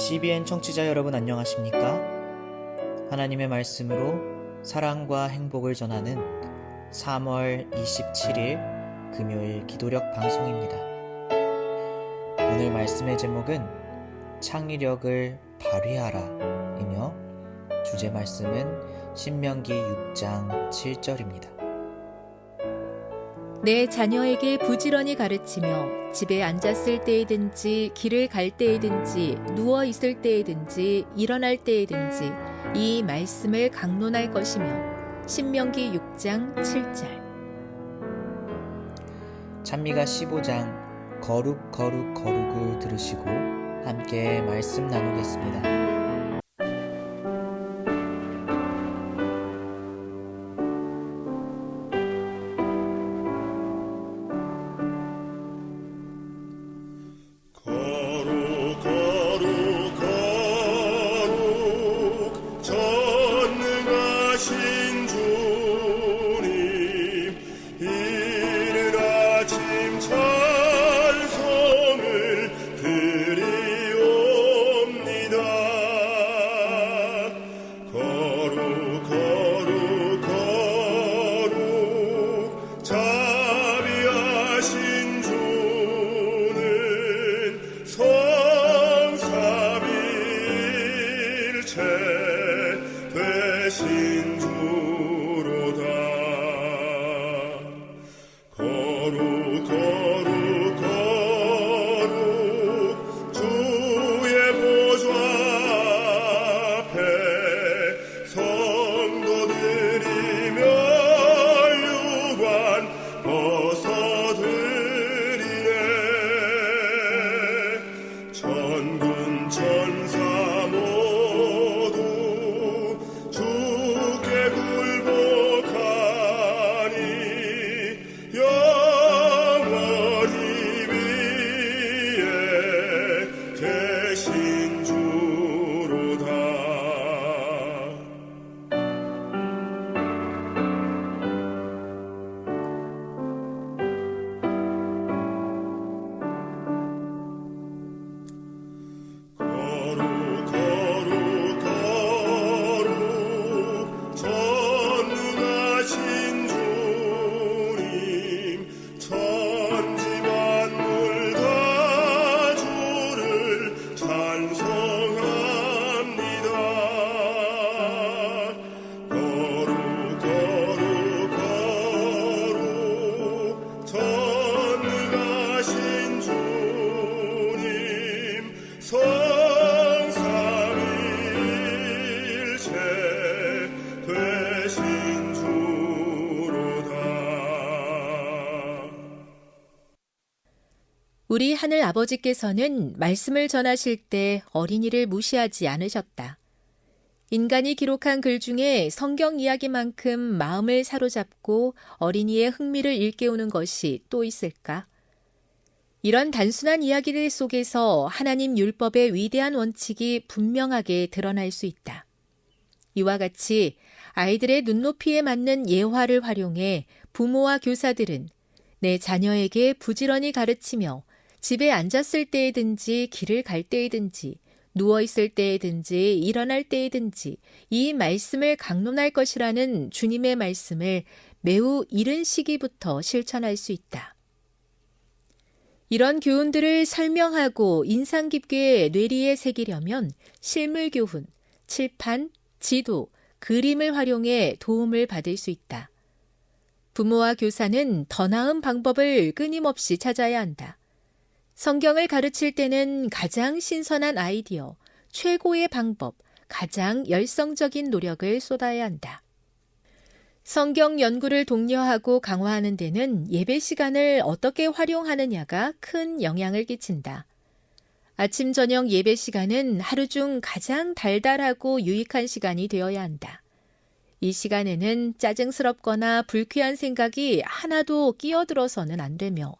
CBN 청취자 여러분 안녕하십니까? 하나님의 말씀으로 사랑과 행복을 전하는 3월 27일 금요일 기도력 방송입니다. 오늘 말씀의 제목은 창의력을 발휘하라 이며 주제 말씀은 신명기 6장 7절입니다. 내 자녀에게 부지런히 가르치며 집에 앉았을 때이든지 길을 갈 때이든지 누워 있을 때이든지 일어날 때이든지 이 말씀을 강론할 것이며 신명기 6장 7절. 찬미가 15장 거룩 거룩 거룩을 들으시고 함께 말씀 나누겠습니다. 되신 주로다. 거룩 거룩 거룩 주의 보좌 앞에 성도들이 면류관 벗어드리네. 천군 천사 주께 굴복하니 영원히 위에 계신 주로다. 우리 하늘 아버지께서는 말씀을 전하실 때 어린이를 무시하지 않으셨다. 인간이 기록한 글 중에 성경 이야기만큼 마음을 사로잡고 어린이의 흥미를 일깨우는 것이 또 있을까? 이런 단순한 이야기들 속에서 하나님 율법의 위대한 원칙이 분명하게 드러날 수 있다. 이와 같이 아이들의 눈높이에 맞는 예화를 활용해 부모와 교사들은 내 자녀에게 부지런히 가르치며 집에 앉았을 때이든지 길을 갈 때이든지 누워있을 때이든지 일어날 때이든지 이 말씀을 강론할 것이라는 주님의 말씀을 매우 이른 시기부터 실천할 수 있다. 이런 교훈들을 설명하고 인상 깊게 뇌리에 새기려면 실물교훈, 칠판, 지도, 그림을 활용해 도움을 받을 수 있다. 부모와 교사는 더 나은 방법을 끊임없이 찾아야 한다. 성경을 가르칠 때는 가장 신선한 아이디어, 최고의 방법, 가장 열성적인 노력을 쏟아야 한다. 성경 연구를 독려하고 강화하는 데는 예배 시간을 어떻게 활용하느냐가 큰 영향을 끼친다. 아침 저녁 예배 시간은 하루 중 가장 달달하고 유익한 시간이 되어야 한다. 이 시간에는 짜증스럽거나 불쾌한 생각이 하나도 끼어들어서는 안 되며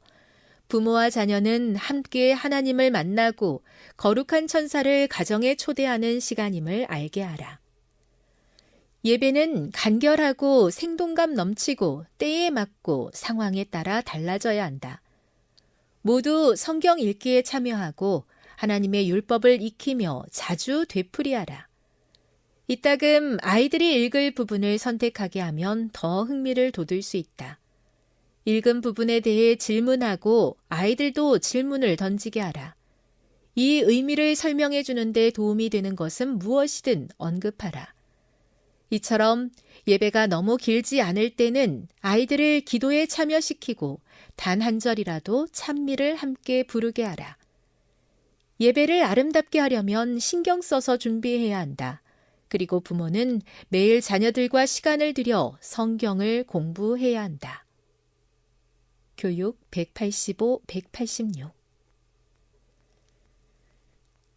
부모와 자녀는 함께 하나님을 만나고 거룩한 천사를 가정에 초대하는 시간임을 알게 하라. 예배는 간결하고 생동감 넘치고 때에 맞고 상황에 따라 달라져야 한다. 모두 성경 읽기에 참여하고 하나님의 율법을 익히며 자주 되풀이하라. 이따금 아이들이 읽을 부분을 선택하게 하면 더 흥미를 돋을 수 있다. 읽은 부분에 대해 질문하고 아이들도 질문을 던지게 하라. 이 의미를 설명해 주는데 도움이 되는 것은 무엇이든 언급하라. 이처럼 예배가 너무 길지 않을 때는 아이들을 기도에 참여시키고 단 한 절이라도 찬미를 함께 부르게 하라. 예배를 아름답게 하려면 신경 써서 준비해야 한다. 그리고 부모는 매일 자녀들과 시간을 들여 성경을 공부해야 한다. 교육 185, 186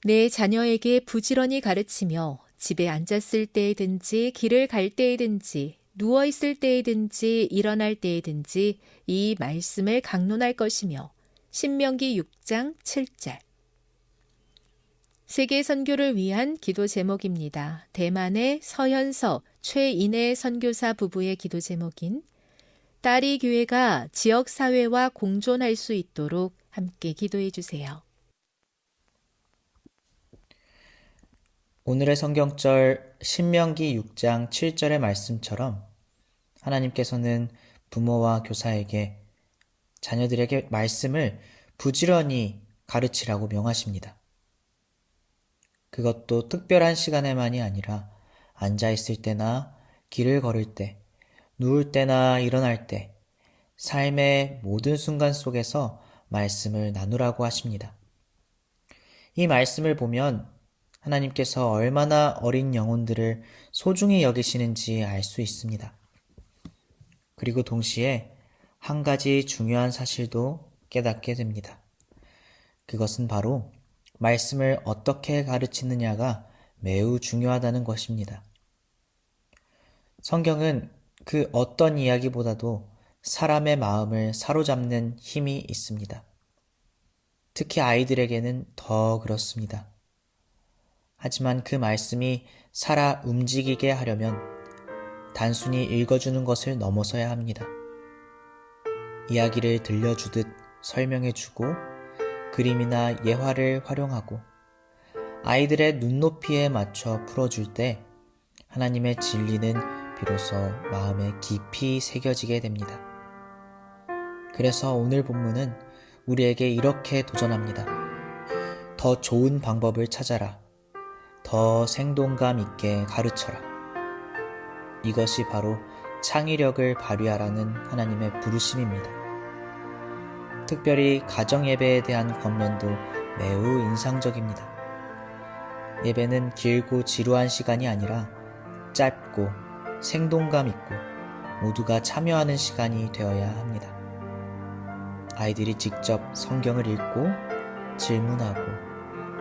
내 자녀에게 부지런히 가르치며 집에 앉았을 때이든지 길을 갈 때이든지 누워있을 때이든지 일어날 때이든지 이 말씀을 강론할 것이며 신명기 6장 7절 세계 선교를 위한 기도 제목입니다. 대만의 서현서 최인혜 선교사 부부의 기도 제목인 딸이 교회가 지역사회와 공존할 수 있도록 함께 기도해 주세요. 오늘의 성경절 신명기 6장 7절의 말씀처럼 하나님께서는 부모와 교사에게 자녀들에게 말씀을 부지런히 가르치라고 명하십니다. 그것도 특별한 시간에만이 아니라 앉아있을 때나 길을 걸을 때, 누울 때나 일어날 때, 삶의 모든 순간 속에서 말씀을 나누라고 하십니다. 이 말씀을 보면 하나님께서 얼마나 어린 영혼들을 소중히 여기시는지 알 수 있습니다. 그리고 동시에 한 가지 중요한 사실도 깨닫게 됩니다. 그것은 바로 말씀을 어떻게 가르치느냐가 매우 중요하다는 것입니다. 성경은 그 어떤 이야기보다도 사람의 마음을 사로잡는 힘이 있습니다. 특히 아이들에게는 더 그렇습니다. 하지만 그 말씀이 살아 움직이게 하려면 단순히 읽어주는 것을 넘어서야 합니다. 이야기를 들려주듯 설명해주고 그림이나 예화를 활용하고 아이들의 눈높이에 맞춰 풀어줄 때 하나님의 진리는 비로소 마음에 깊이 새겨지게 됩니다. 그래서 오늘 본문은 우리에게 이렇게 도전합니다. 더 좋은 방법을 찾아라. 더 생동감 있게 가르쳐라. 이것이 바로 창의력을 발휘하라는 하나님의 부르심입니다. 특별히 가정예배에 대한 권면도 매우 인상적입니다. 예배는 길고 지루한 시간이 아니라 짧고 생동감 있고 모두가 참여하는 시간이 되어야 합니다. 아이들이 직접 성경을 읽고 질문하고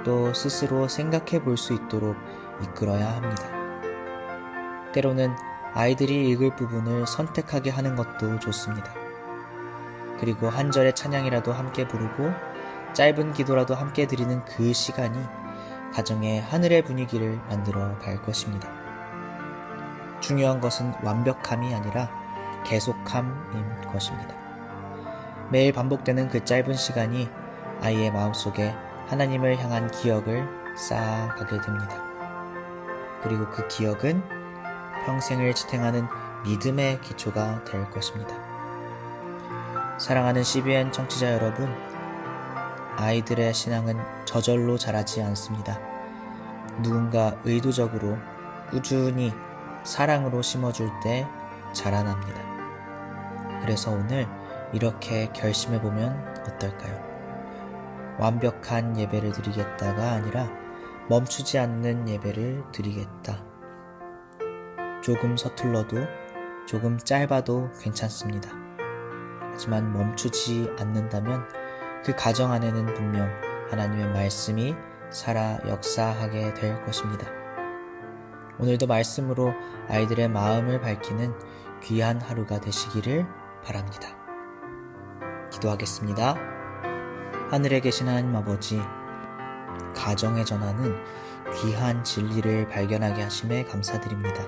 또 스스로 생각해 볼 수 있도록 이끌어야 합니다. 때로는 아이들이 읽을 부분을 선택하게 하는 것도 좋습니다. 그리고 한 절의 찬양이라도 함께 부르고 짧은 기도라도 함께 드리는 그 시간이 가정의 하늘의 분위기를 만들어 갈 것입니다. 중요한 것은 완벽함이 아니라 계속함인 것입니다. 매일 반복되는 그 짧은 시간이 아이의 마음속에 하나님을 향한 기억을 쌓아가게 됩니다. 그리고 그 기억은 평생을 지탱하는 믿음의 기초가 될 것입니다. 사랑하는 CBN 청취자 여러분, 아이들의 신앙은 저절로 자라지 않습니다. 누군가 의도적으로 꾸준히 사랑으로 심어줄 때 자라납니다. 그래서 오늘 이렇게 결심해보면 어떨까요? 완벽한 예배를 드리겠다가 아니라 멈추지 않는 예배를 드리겠다. 조금 서툴러도 조금 짧아도 괜찮습니다. 하지만 멈추지 않는다면 그 가정 안에는 분명 하나님의 말씀이 살아 역사하게 될 것입니다. 오늘도 말씀으로 아이들의 마음을 밝히는 귀한 하루가 되시기를 바랍니다. 기도하겠습니다. 하늘에 계신 하나님 아버지, 가정의 전하는 귀한 진리를 발견하게 하심에 감사드립니다.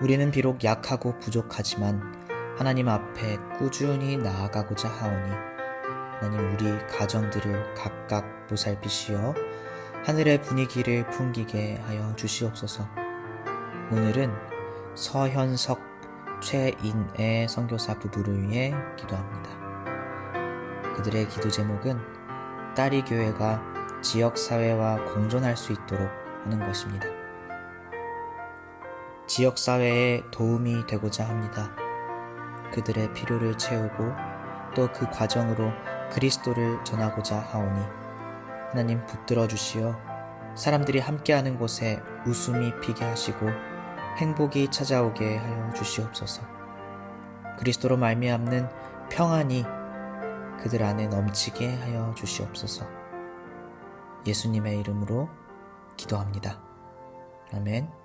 우리는 비록 약하고 부족하지만 하나님 앞에 꾸준히 나아가고자 하오니 하나님 우리 가정들을 각각 보살피시어 하늘의 분위기를 풍기게 하여 주시옵소서. 오늘은 서현석, 최인애 선교사 부부를 위해 기도합니다. 그들의 기도 제목은 딸이 교회가 지역사회와 공존할 수 있도록 하는 것입니다. 지역사회에 도움이 되고자 합니다. 그들의 필요를 채우고 또 그 과정으로 그리스도를 전하고자 하오니 하나님 붙들어 주시어 사람들이 함께하는 곳에 웃음이 피게 하시고 행복이 찾아오게 하여 주시옵소서. 그리스도로 말미암는 평안이 그들 안에 넘치게 하여 주시옵소서. 예수님의 이름으로 기도합니다. 아멘.